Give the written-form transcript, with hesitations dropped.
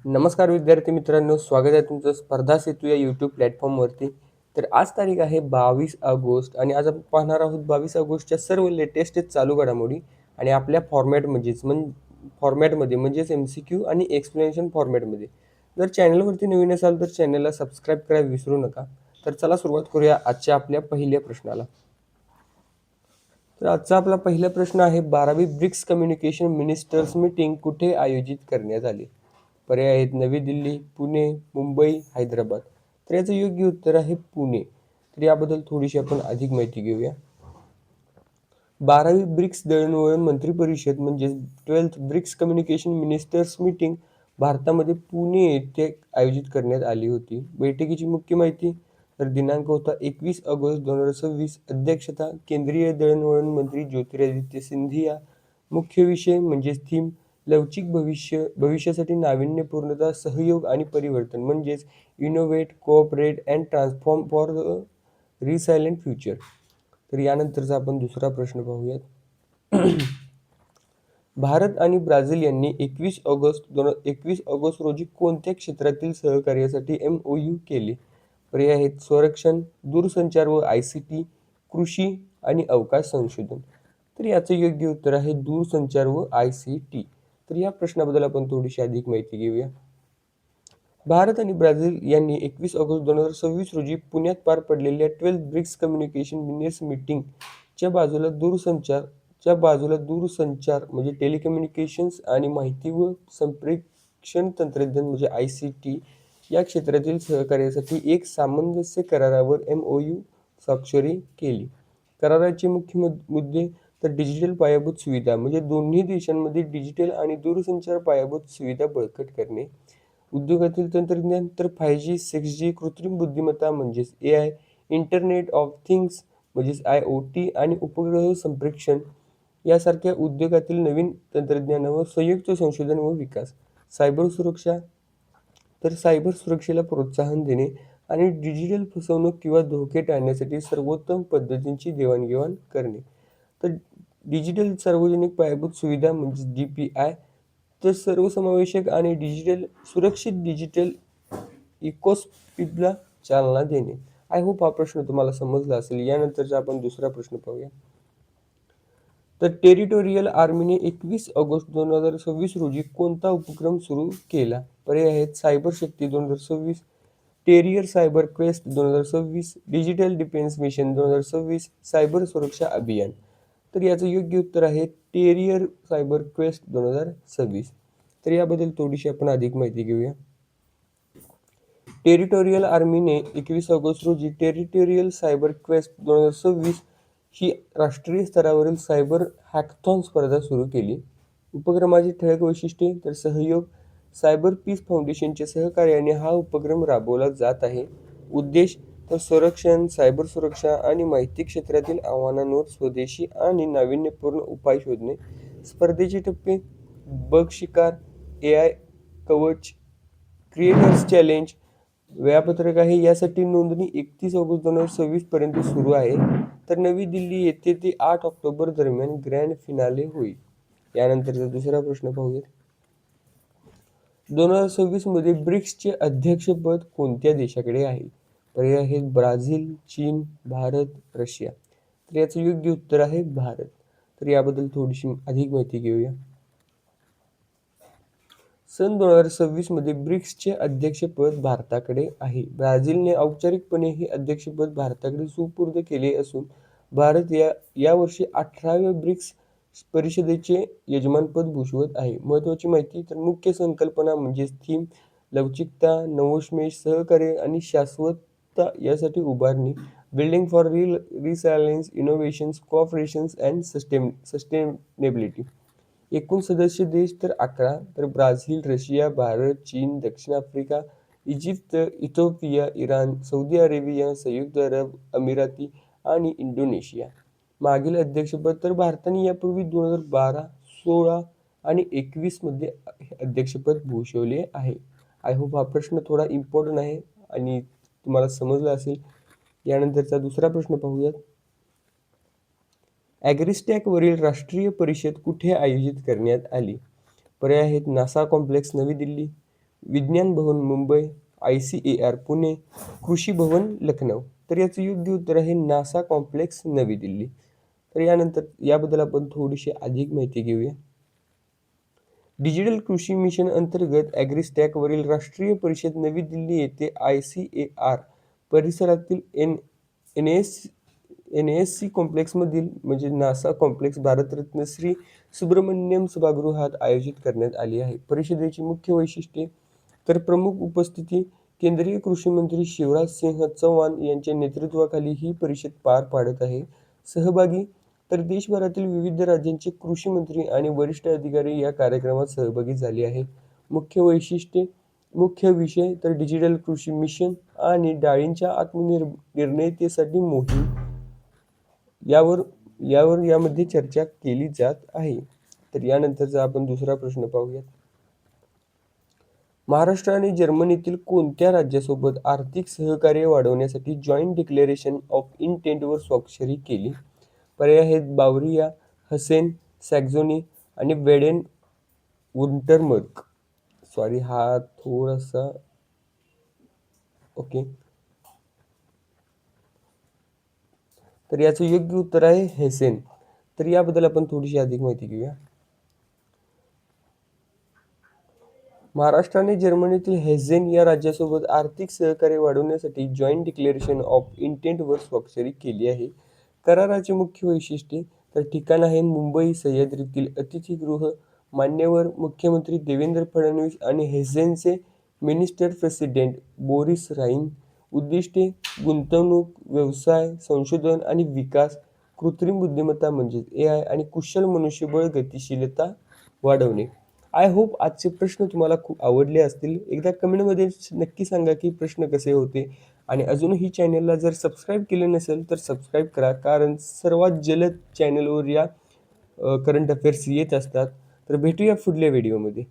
नमस्कार विद्यार्थी मित्रांनो, स्वागत आहे तुमचं स्पर्धा सेतू या यूट्यूब प्लॅटफॉर्मवरती. तर आज तारीख आहे 22 ऑगस्ट आणि आज आपण पाहणार आहोत 22 ऑगस्टच्या सर्व लेटेस्ट चालू घडामोडी आणि आपल्या फॉर्मॅटमध्ये म्हणजेच MCQ आणि एक्सप्लेनेशन फॉर्मॅटमध्ये. जर चॅनलवरती नवीन असाल तर चॅनलला सबस्क्राईब करायला विसरू नका. तर चला सुरुवात करूया आजच्या आपल्या पहिल्या प्रश्नाला. तर आजचा आपला पहिला प्रश्न आहे 12वी ब्रिक्स कम्युनिकेशन मिनिस्टर्स मीटिंग कुठे आयोजित करण्यात आली? पर्याय आहेत नवी दिल्ली, पुणे, मुंबई, हैदराबाद. तर याचं योग्य उत्तर आहे पुणे. तर याबद्दल थोडीशी आपण अधिक माहिती घेऊया. 12वी ब्रिक्स दळणवळण मंत्री परिषद म्हणजेच 12th BRICS communication ministers meeting भारतामध्ये पुणे येथे आयोजित करण्यात आली होती. बैठकीची मुख्य माहिती तर दिनांक होता 21 ऑगस्ट 2026. अध्यक्षता केंद्रीय दळणवळण मंत्री ज्योतिरादित्य सिंधिया. मुख्य विषय म्हणजेच थीम लवचिक भविष्यासाठी नाविन्यपूर्णता, सहयोग आणि परिवर्तन म्हणजेच innovate, cooperate and transform for the resilient future. तर यानंतरचा आपण दुसरा प्रश्न पाहूयात. भारत आणि ब्राझील यांनी 21 ऑगस्ट रोजी कोणत्या क्षेत्रातील सहकार्यासाठी MOU केले? पर्याय आहेत संरक्षण, दूरसंचार व ICT, कृषी आणि अवकाश संशोधन. तर याचं योग्य उत्तर आहे दूरसंचार व ICT. तर या प्रश्नाबद्दल आपण थोडीशी अधिक माहिती घेऊया. भारत आणि ब्राझील यांनी 21 ऑगस्ट 2026 रोजी पुण्यात पार पडलेल्या 12th ब्रिक्स कम्युनिकेशन मिनिस्टर्स मीटिंगच्या बाजूला दूरसंचार म्हणजे टेलिकम्युनिकेशन्स आणि माहिती व संप्रेषण तंत्रज्ञान म्हणजे ICT या क्षेत्रातील सहकार्यासाठी एक सामंजस्य करारावर MOU स्वाक्षरी केली. कराराचे मुख्य मुद्दे तर डिजिटल पायाभूत सुविधा म्हणजे दोन्ही देशांमध्ये डिजिटल आणि दूरसंचार पायाभूत सुविधा बळकट करणे. उद्योगातील तंत्रज्ञान तर 5G, 6G, कृत्रिम बुद्धिमत्ता म्हणजेच AI, इंटरनेट ऑफ थिंग्स म्हणजेच IoT आणि उपग्रह संप्रेषण यासारख्या उद्योगातील नवीन तंत्रज्ञानावर संयुक्त संशोधन व विकास. सायबर सुरक्षा तर सायबर सुरक्षेला प्रोत्साहन देणे आणि डिजिटल फसवणूक किंवा धोके टाळण्यासाठी सर्वोत्तम पद्धतींची देवाणघेवाण करणे. तर डिजिटल सार्वजनिक पायाभूत सुविधा म्हणजे DPI तर सर्वसमावेशक आणि सुरक्षित डिजिटल इकोस्पिडला चालना देणे. आय होप हा प्रश्न तुम्हाला समजला असेल. यानंतरचा आपण दुसरा प्रश्न पाहूया. तर टेरिटोरियल आर्मीने 21 ऑगस्ट 2026 रोजी कोणता उपक्रम सुरू केला? पर्याय आहेत सायबर शक्ती 2026, terrier cyber quest 2026, digital defence mission 2026, cyber सुरक्षा अभियान. तर याचं योग्य उत्तर आहे टेरियर सायबर क्वेस्ट 2026. तर याबद्दल थोडीशी आपण अधिक माहिती घेऊया. टेरिटोरियल आर्मीने 21 ऑगस्ट रोजी टेरिटोरियल सायबर क्वेस्ट 2026 ही राष्ट्रीय स्तरावरील सायबर हॅकथॉन स्पर्धा सुरू केली. उपक्रमाची ठळक वैशिष्ट्ये तर सहयोग सायबर पीस फाउंडेशनच्या सहकार्याने हा उपक्रम राबवला जात आहे. उद्देश तर संरक्षण, सायबर सुरक्षा आणि माहिती क्षेत्रातील आव्हानांवर स्वदेशी आणि नाविन्यपूर्ण उपाय शोधणे. स्पर्धेचे टप्पे बग शिकार, AI कवच, क्रिएटर्स चॅलेंज. वेळापत्रक आहे यासाठी नोंदणी 31 ऑगस्ट 2026 पर्यंत सुरू आहे. तर नवी दिल्ली येथे ते 8 ऑक्टोबर दरम्यान ग्रँड फिनाले होईल. यानंतरचा दुसरा प्रश्न पाहूया. 2026 मध्ये ब्रिक्सचे अध्यक्षपद कोणत्या देशाकडे आहे? पर्याय आहेत ब्राझील, चीन, भारत, रशिया. तर याचं योग्य उत्तर आहे भारत. तर याबद्दल थोडीशी अधिक माहिती घेऊया. सन 2026 मध्ये ब्रिक्सचे अध्यक्षपद भारताकडे आहे. ब्राझीलने औपचारिकपणे हे अध्यक्षपद भारताकडे सुपूर्द केले असून भारत यावर्षी 18व्या ब्रिक्स परिषदेचे यजमानपद भूषवत आहे. महत्त्वाची माहिती तर मुख्य संकल्पना म्हणजेच थीम लवचिकता, नवोन्मेष, सहकार्य आणि शाश्वतता यासाठी उभारणी, building for resilience, innovations, cooperations and sustainability. एकूण सदस्य देश तर 11 तर ब्राझील, रशिया, भारत, चीन, दक्षिण Africa, Egypt, Ethiopia, Iran, Saudi Arabia, संयुक्त अरब अमिराती आणि इंडोनेशिया. मागील अध्यक्षपद तर भारताने यापूर्वी 2012, 16 आणि 21 मध्ये अध्यक्षपद भूषवले आहे. आय होप हा प्रश्न थोडा इम्पॉर्टंट आहे आणि तुम्हाला समजला असेल. यानंतरचा दुसरा प्रश्न पाहूयात. वरील राष्ट्रीय परिषद कुठे आयोजित करण्यात आली? पर्याय आहेत नासा कॉम्प्लेक्स नवी दिल्ली, विज्ञान भवन मुंबई, ICAR पुणे, कृषी भवन लखनौ. तर याचं योग्य उत्तर आहे नासा कॉम्प्लेक्स नवी दिल्ली. तर यानंतर याबद्दल आपण थोडीशी अधिक माहिती घेऊया. डिजिटल कृषी मिशन अंतर्गत ॲग्रिस्टॅकवरील राष्ट्रीय परिषद नवी दिल्ली येथे ICAR परिसरातील NASC कॉम्प्लेक्समधील म्हणजे नासा कॉम्प्लेक्स भारतरत्न श्री सुब्रमण्यम सभागृहात आयोजित करण्यात आली आहे. परिषदेची मुख्य वैशिष्ट्ये तर प्रमुख उपस्थिती केंद्रीय कृषी मंत्री शिवराज सिंह चौहान यांच्या नेतृत्वाखाली ही परिषद पार पाडत आहे. सहभागी तर देशभरातील विविध राज्यांचे कृषी मंत्री आणि वरिष्ठ अधिकारी या कार्यक्रमात सहभागी झाले आहेत. मुख्य वैशिष्ट्ये मुख्य विषय तर डिजिटल कृषी मिशन आणि डाळींच्या आत्मनिर्भरतेसाठी मोहीम यावर यामध्ये चर्चा केली जात आहे. तर यानंतरचा आपण दुसरा प्रश्न पाहूयात. महाराष्ट्र आणि जर्मनीतील कोणत्या राज्यासोबत आर्थिक सहकार्य वाढवण्यासाठी जॉईंट डिक्लेरेशन ऑफ इंटेंटवर स्वाक्षरी केली? पर्याय आहेत बावरिया, हसेन, सॅक्झोनी आणि वेडेन वुंटरमर्क. सॉरी हा थोडासा ओके. तर याचं योग्य उत्तर आहे हेसेन. तर याबद्दल आपण थोडीशी अधिक माहिती घेऊया. महाराष्ट्र आणि जर्मनीतील हेझेन या राज्यासोबत आर्थिक सहकार्य वाढवण्यासाठी जॉईंट डिक्लेरेशन ऑफ इंटेंटवर स्वाक्षरी केली आहे. कराराचे मुख्य वैशिष्ट्ये तर ठिकाण आहे मुंबई सह्याद्रीतील अतिथीगृह. मान्यवर मुख्यमंत्री देवेंद्र फडणवीस आणि हेझेनचे मिनिस्टर प्रेसिडेंट बोरिस राईन. उद्दिष्टे गुंतवणूक, व्यवसाय, संशोधन आणि विकास, कृत्रिम बुद्धिमत्ता म्हणजेच AI आणि कुशल मनुष्यबळ गतिशीलता वाढवणे. आय होप आजचे प्रश्न तुम्हाला खूप आवडले असतील. एकदा कमेंटमध्ये नक्की सांगा की प्रश्न कसे होते आणि अजूनही चॅनलला जर सबस्क्राईब केले नसेल तर सबस्क्राईब करा, कारण सर्वात जलद चॅनलवर या करंट अफेअर्स येत असतात. तर भेटूया पुढल्या व्हिडिओमध्ये.